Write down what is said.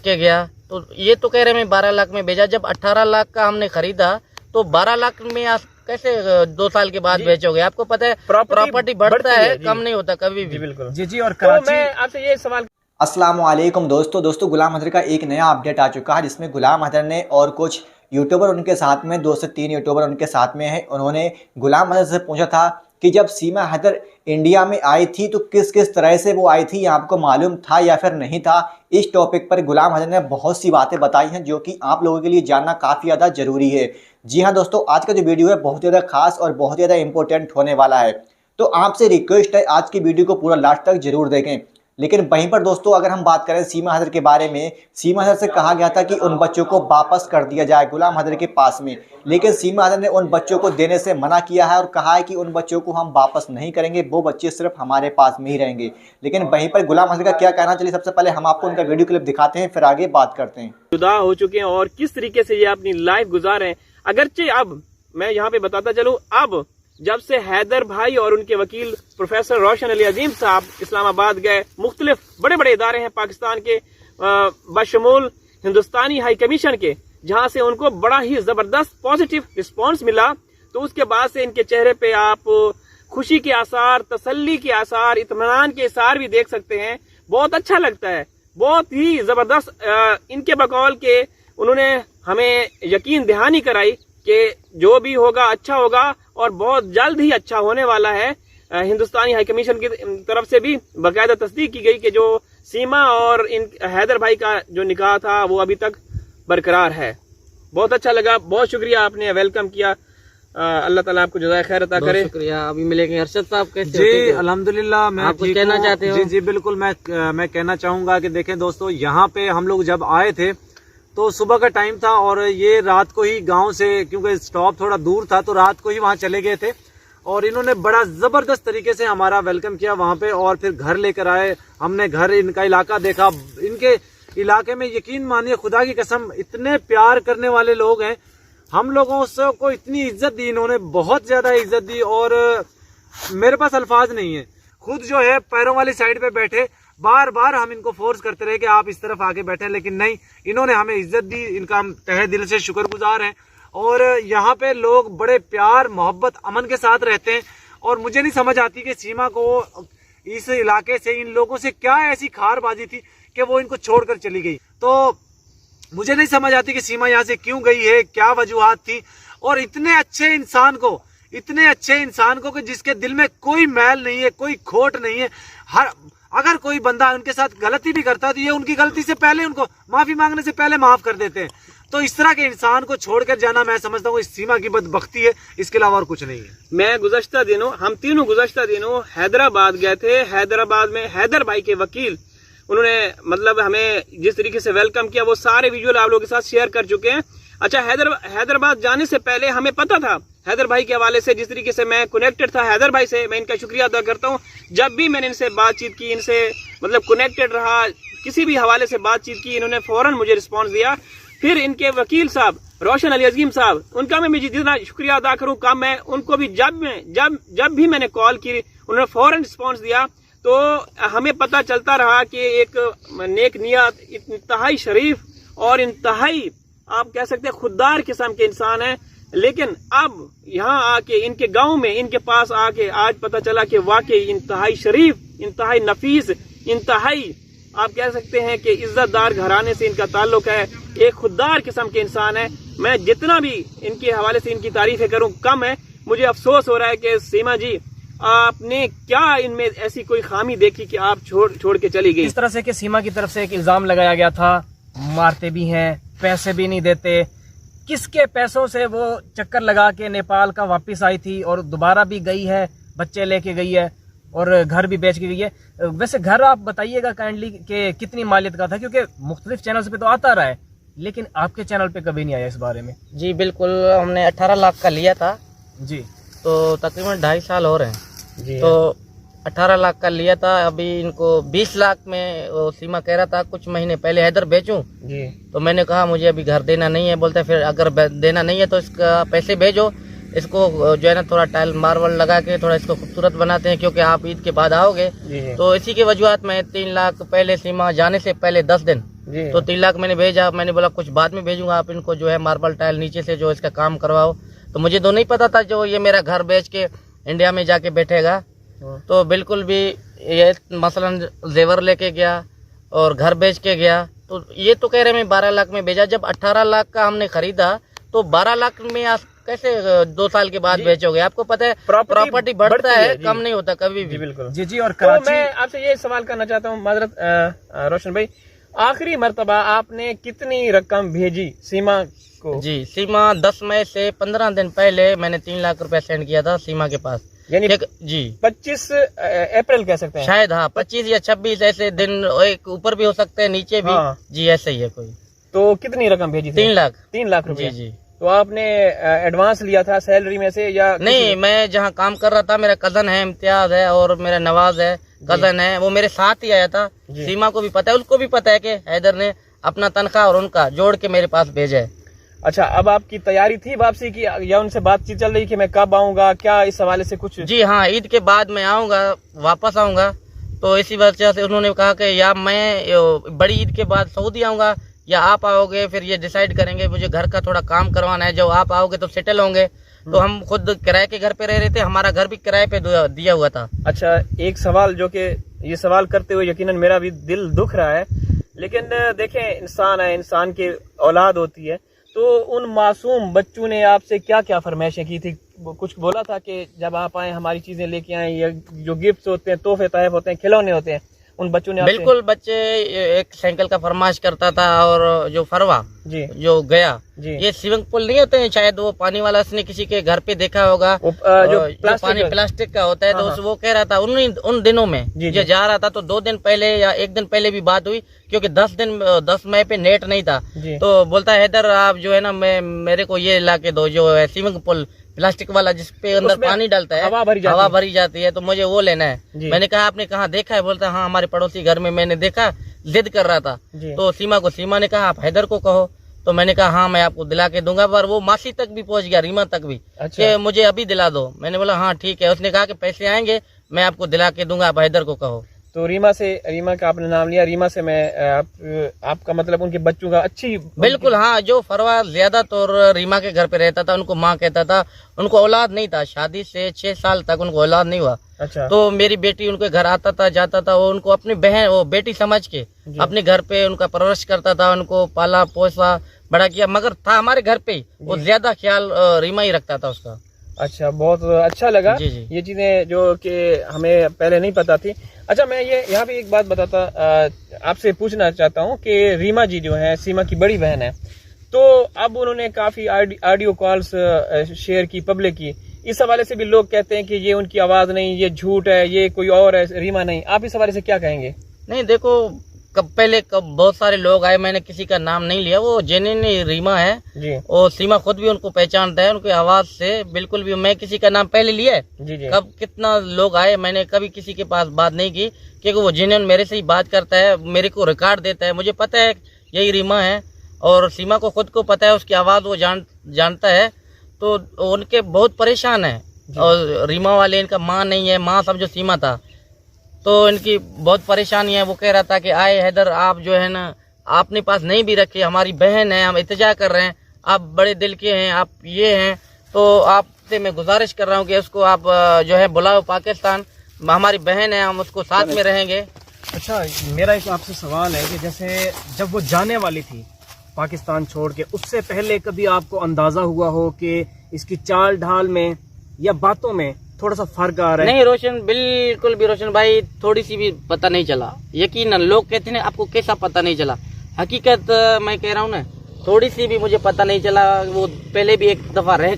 के गया। तो ये तो कह रहे मैं 12 लाख में भेजा, जब 18 लाख का हमने खरीदा तो 12 लाख में आप कैसे 2 साल के बाद बेचोगे? आपको पता है प्रॉपर्टी बढ़ता है, कम नहीं होता कभी भी। बिल्कुल जी। और कराची, मैं आपसे ये सवाल अस्सलाम वालेकुम दोस्तों गुलाम हैदर का एक नया अपडेट आ चुका है, जिसमें गुलाम हैदर ने और कुछ यूट्यूबर उनके साथ में 2 से 3 यूट्यूबर उनके साथ में है। उन्होंने गुलाम हैदर से पूछा था कि जब सीमा हैदर इंडिया में आई थी तो किस किस तरह से वो आई थी, ये आपको मालूम था या फिर नहीं था। इस टॉपिक पर गुलाम हैदर ने बहुत सी बातें बताई हैं जो कि आप लोगों के लिए जानना काफ़ी ज़्यादा ज़रूरी है। जी हाँ दोस्तों, आज का जो वीडियो है बहुत ज़्यादा खास और बहुत ज़्यादा इंपॉर्टेंट होने वाला है, तो आपसे रिक्वेस्ट है आज की वीडियो को पूरा लास्ट तक जरूर देखें। लेकिन वहीं पर दोस्तों अगर हम बात करें सीमा हैदर के बारे में, सीमा हैदर से कहा गया था कि उन बच्चों को वापस कर दिया जाए गुलाम हैदर के पास में, लेकिन सीमा हैदर ने उन बच्चों को देने से मना किया है और कहा है कि उन बच्चों को हम वापस नहीं करेंगे, वो बच्चे सिर्फ हमारे पास में ही रहेंगे। लेकिन वहीं पर गुलाम हैदर का क्या कहना, चलिए सबसे पहले हम आपको उनका वीडियो क्लिप दिखाते हैं, फिर आगे बात करते हैं। जुदा हो चुके हैं और किस तरीके से ये अपनी लाइफ गुजार रहे हैं। अगरचे अब मैं यहाँ पे बताता चलूँ, अब जब से हैदर भाई और उनके वकील प्रोफेसर रोशन अली अजीम साहब इस्लामाबाद गए, मुख्तलिफ बड़े बड़े इदारे हैं पाकिस्तान के बशमूल हिंदुस्तानी हाई कमीशन के, जहां से उनको बड़ा ही जबरदस्त पॉजिटिव रिस्पांस मिला, तो उसके बाद से इनके चेहरे पे आप खुशी के आसार, तसल्ली के आसार, इत्मीनान के आसार भी देख सकते हैं। बहुत अच्छा लगता है, बहुत ही जबरदस्त इनके बकौल के उन्होंने हमें यकीन दहानी कराई कि जो भी होगा अच्छा होगा और बहुत जल्द ही अच्छा होने वाला है। हिंदुस्तानी हाई कमीशन की तरफ से भी बाकायदा तस्दीक की गई कि जो सीमा और इन हैदर भाई का जो निकाह था वो अभी तक बरकरार है। बहुत अच्छा लगा, बहुत शुक्रिया, आपने वेलकम किया। अल्लाह ताला आपको जज़ाए खैर अता करे। शुक्रिया। अभी मिलेंगे अरशद साहब, कैसे जी अल्हम्दुलिल्लाह मैं आप कुछ कहना चाहते हो? जी बिल्कुल, मैं कहना चाहूंगा कि देखें दोस्तों, यहाँ पे हम लोग जब आए थे तो सुबह का टाइम था और ये रात को ही गांव से, क्योंकि स्टॉप थोड़ा दूर था, तो रात को ही वहां चले गए थे और इन्होंने बड़ा जबरदस्त तरीके से हमारा वेलकम किया वहां पे और फिर घर लेकर आए। हमने घर, इनका इलाका देखा। इनके इलाके में यकीन मानिए, खुदा की कसम, इतने प्यार करने वाले लोग हैं। हम लोगों से को इतनी इज्जत दी इन्होंने, बहुत ज्यादा इज्जत दी और मेरे पास अल्फाज नहीं है। खुद जो है पैरों वाली साइड पे बैठे, बार बार हम इनको फोर्स करते रहे कि आप इस तरफ आके बैठे, लेकिन नहीं, इन्होंने हमें इज्जत दी। इनका हम तहे दिल से शुक्रगुजार हैं और यहाँ पे लोग बड़े प्यार, मोहब्बत, अमन के साथ रहते हैं। और मुझे नहीं समझ आती कि सीमा को इस इलाके से, इन लोगों से क्या ऐसी खारबाजी थी कि वो इनको छोड़कर चली गई। तो मुझे नहीं समझ आती कि सीमा यहाँ से क्यों गई है, क्या वजूहात थी। और इतने अच्छे इंसान को कि जिसके दिल में कोई मैल नहीं है, कोई खोट नहीं है, अगर कोई बंदा उनके साथ गलती भी करता है तो ये उनकी गलती से पहले, उनको माफी मांगने से पहले माफ कर देते हैं। तो इस तरह के इंसान को छोड़कर जाना, मैं समझता हूँ इस सीमा की बदबख्ती है, इसके अलावा और कुछ नहीं है। मैं गुज़श्ता दिनों, हम तीनों गुज़श्ता दिनों हैदराबाद गए थे। हैदराबाद में हैदर भाई के वकील, उन्होंने मतलब हमें जिस तरीके से वेलकम किया वो सारे विजुअल आप लोगों के साथ शेयर कर चुके हैं। अच्छा, हैदराबाद जाने से पहले हमें पता था हैदर भाई के हवाले से, जिस तरीके से मैं कनेक्टेड था हैदर भाई से, मैं इनका शुक्रिया अदा करता हूँ। जब भी मैंने इनसे बातचीत की, इनसे मतलब कनेक्टेड रहा, किसी भी हवाले से बातचीत की, इन्होंने फौरन मुझे रिस्पांस दिया। फिर इनके वकील साहब रोशन अली अजीम साहब, उनका मैं जितना शुक्रिया अदा करूँ कम है। उनको भी जब भी मैंने कॉल की, उन्होंने फौरन रिस्पॉन्स दिया। तो हमें पता चलता रहा कि एक नेक नियत, इंतहाई शरीफ और इंतहाई आप कह सकते हैं खुददार किस्म के इंसान है। लेकिन अब यहाँ आके, इनके गांव में, इनके पास आके आज पता चला कि वाकई इंतहाई शरीफ, इंतहाई नफीस, इंतहाई आप कह सकते हैं कि इज्जतदार घराने से इनका ताल्लुक है। एक खुददार किस्म के इंसान है। मैं जितना भी इनके हवाले से इनकी तारीफें करूं कम है। मुझे अफसोस हो रहा है कि सीमा जी, आपने क्या इनमें ऐसी कोई खामी देखी कि आप छोड़ के चली गई? इस तरह से कि सीमा की तरफ से एक इल्जाम लगाया गया था, मारते भी हैं, पैसे भी नहीं देते। किसके पैसों से वो चक्कर लगा के नेपाल का वापस आई थी और दोबारा भी गई है, बच्चे लेके गई है और घर भी बेच के गई है। वैसे घर आप बताइएगा काइंडली कि कितनी मालियत का था, क्योंकि मुख्तलिफ चैनल्स पे तो आता रहा है, लेकिन आपके चैनल पे कभी नहीं आया इस बारे में। जी बिल्कुल, हमने 18 लाख का लिया था जी, तो तकरीबन 2.5 साल हो रहे हैं जी। तो 18 लाख का लिया था। अभी इनको 20 लाख में वो सीमा कह रहा था कुछ महीने पहले हैदर बेचूं जी। तो मैंने कहा मुझे अभी घर देना नहीं है। बोलते फिर अगर देना नहीं है तो इसका पैसे भेजो, इसको जो है ना थोड़ा टाइल मार्बल लगा के थोड़ा इसको खूबसूरत बनाते हैं, क्योंकि आप ईद के बाद आओगे। तो इसी के वजूहत में 3 लाख पहले, सीमा जाने से पहले 10 दिन जी। तो 3 लाख मैंने भेजा। मैंने बोला कुछ बाद में भेजूंगा, आप इनको जो है मार्बल टाइल नीचे से जो इसका काम करवाओ। तो मुझे तो नहीं पता था जो ये मेरा घर बेच के इंडिया में जाके बैठेगा। तो बिल्कुल भी ये मसलन जेवर लेके गया और घर बेच के गया। तो ये तो कह रहे मैं 12 लाख में भेजा। जब 18 लाख का हमने खरीदा तो 12 लाख में आप कैसे 2 साल के बाद बेचोगे? आपको पता है प्रॉपर्टी बढ़ता है, कम नहीं होता कभी भी। बिल्कुल जी। और तो मैं आपसे ये सवाल करना चाहता हूँ माजरत रोशन भाई, आखिरी मर्तबा आपने कितनी रकम भेजी सीमा को? जी, सीमा 10 मई से 15 दिन पहले मैंने 3 लाख रुपए सेंड किया था सीमा के पास। यानी जी 25 अप्रैल कह सकते हैं शायद, हाँ 25 या 26 ऐसे दिन, एक ऊपर भी हो सकते हैं नीचे भी। हाँ। जी ऐसे ही है कोई। तो कितनी रकम भेजी थी? 3 लाख। 3 लाख रुपए। जी। तो आपने एडवांस लिया था सैलरी में से या नहीं, मैं जहाँ काम कर रहा था, मेरा कजन है इम्तियाज है और मेरा नवाज है कजन है, वो मेरे साथ ही आया था। सीमा को भी पता है, उसको भी पता है कि हैदर ने अपना तनख्वाह और उनका जोड़ के मेरे पास भेजा है। अच्छा, अब आपकी तैयारी थी वापसी की या उनसे बातचीत चल रही कि मैं कब आऊंगा, क्या इस हवाले से कुछ? जी हाँ, ईद के बाद मैं आऊंगा, वापस आऊंगा। तो इसी वजह से उन्होंने कहा कि या मैं बड़ी ईद के बाद सऊदी आऊंगा या आप आओगे, फिर ये डिसाइड करेंगे। मुझे घर का थोड़ा काम करवाना है, जब आप आओगे तो सेटल होंगे। तो हम खुद किराए के घर पे रह रहे थे, हमारा घर भी किराए पे दिया हुआ था। अच्छा, एक सवाल जो कि ये सवाल करते हुए यकीनन मेरा भी दिल दुख रहा है, लेकिन देखें इंसान है, इंसान की औलाद होती है। तो उन मासूम बच्चों ने आपसे क्या क्या फरमाइशें की थी? कुछ बोला था कि जब आप आए हमारी चीजें लेके आए, या जो गिफ्ट्स होते हैं, तोहफे तहफ होते हैं, खिलौने होते हैं, उन बच्चों ने आपसे? बिल्कुल, बच्चे एक साइकिल का फरमाइश करता था। और जो फरवा जी जो गया जी, ये स्विमिंग पूल नहीं होते हैं शायद, वो पानी वाला, उसने किसी के घर पे देखा होगा, वो जो पानी प्लास्टिक का होता है। तो वो कह रहा था उन दिनों में ये जा रहा था। तो 2 दिन पहले या 1 दिन पहले भी बात हुई, क्योंकि 10 मई पे नेट नहीं था। तो बोलता है हैदर आप जो है ना, मेरे को ये ला के दो, जो है स्विमिंग पूल प्लास्टिक वाला जिसपे अंदर पानी डालता है, हवा भरी जाती है, तो मुझे वो लेना है। मैंने कहा आपने कहाँ देखा है? बोलता हाँ हमारे पड़ोसी घर में मैंने देखा, जिद कर रहा था। तो सीमा ने कहा आप हैदर को कहो। तो मैंने कहा हाँ मैं आपको दिला के दूंगा। पर वो मासी तक भी पहुंच गया, रीमा तक भी, कि मुझे अभी दिला दो। मैंने बोला हाँ ठीक है। उसने कहा कि पैसे आएंगे मैं आपको दिला के दूंगा, आप हैदर को कहो। तो रीमा का आपने नाम लिया, रीमा से मैं आपका मतलब उनके बच्चों का अच्छी? बिल्कुल हाँ, जो फरवा ज्यादातर रीमा के घर पे रहता था, उनको माँ कहता था, उनको औलाद नहीं था, शादी से 6 साल तक उनको औलाद नहीं हुआ। अच्छा। तो मेरी बेटी उनके घर आता था जाता था, वो उनको अपनी बहन, वो बेटी समझ के अपने घर पे उनका परवरिश करता था, उनको पाला पोसा बड़ा किया, मगर था हमारे घर पे ही, वो ज्यादा ख्याल रीमा ही रखता था उसका। अच्छा, बहुत अच्छा लगा। जी। ये चीजें जो कि हमें पहले नहीं पता थी। अच्छा, मैं ये यहाँ पे एक बात बताता आपसे पूछना चाहता हूँ कि रीमा जी जो है सीमा की बड़ी बहन है, तो अब उन्होंने काफी ऑडियो कॉल्स शेयर की, पब्लिक की। इस हवाले से भी लोग कहते हैं कि ये उनकी आवाज नहीं, ये झूठ है, ये कोई और है, रीमा नहीं। आप इस हवाले से क्या कहेंगे? नहीं देखो, पहले बहुत सारे लोग आए, मैंने किसी का नाम नहीं लिया, वो जेन्युइन रीमा है जी। और सीमा खुद भी उनको पहचानता है उनकी आवाज से। बिल्कुल भी मैं किसी का नाम पहले लिया है जी। कब कितना लोग आए, मैंने कभी किसी के पास बात नहीं की, क्योंकि वो जेन्युइन मेरे से ही बात करता है, मेरे को रिकॉर्ड देता है, मुझे पता है यही रीमा है। और सीमा को खुद को पता है, उसकी आवाज वो जानता है। तो उनके बहुत परेशान है। और रीमा वाले, इनका माँ नहीं है, माँ समझो सीमा था, तो इनकी बहुत परेशानी है। वो कह रहा था कि आए हैदर आप जो है ना, आपने पास नहीं भी रखे, हमारी बहन है, हम इल्तिजा कर रहे हैं, आप बड़े दिल के हैं, आप ये हैं, तो आपसे मैं गुजारिश कर रहा हूँ कि उसको आप जो है बुलाओ पाकिस्तान, हमारी बहन है, हम उसको साथ में रहेंगे। अच्छा, मेरा एक आपसे सवाल है कि जैसे जब वो जाने वाली थी पाकिस्तान छोड़ के, उससे पहले कभी आपको अंदाजा हुआ हो कि इसकी चाल ढाल में या बातों में थोड़ा सा फर्क आ रहा है? नहीं रोशन, बिल्कुल भी रोशन भाई, थोड़ी सी भी पता नहीं चला। यकीनन लोग कहते हैं आपको कैसा पता नहीं चला, हकीकत मैं कह रहा हूँ ना, थोड़ी सी भी मुझे पता नहीं चला। वो पहले भी एक दफा रह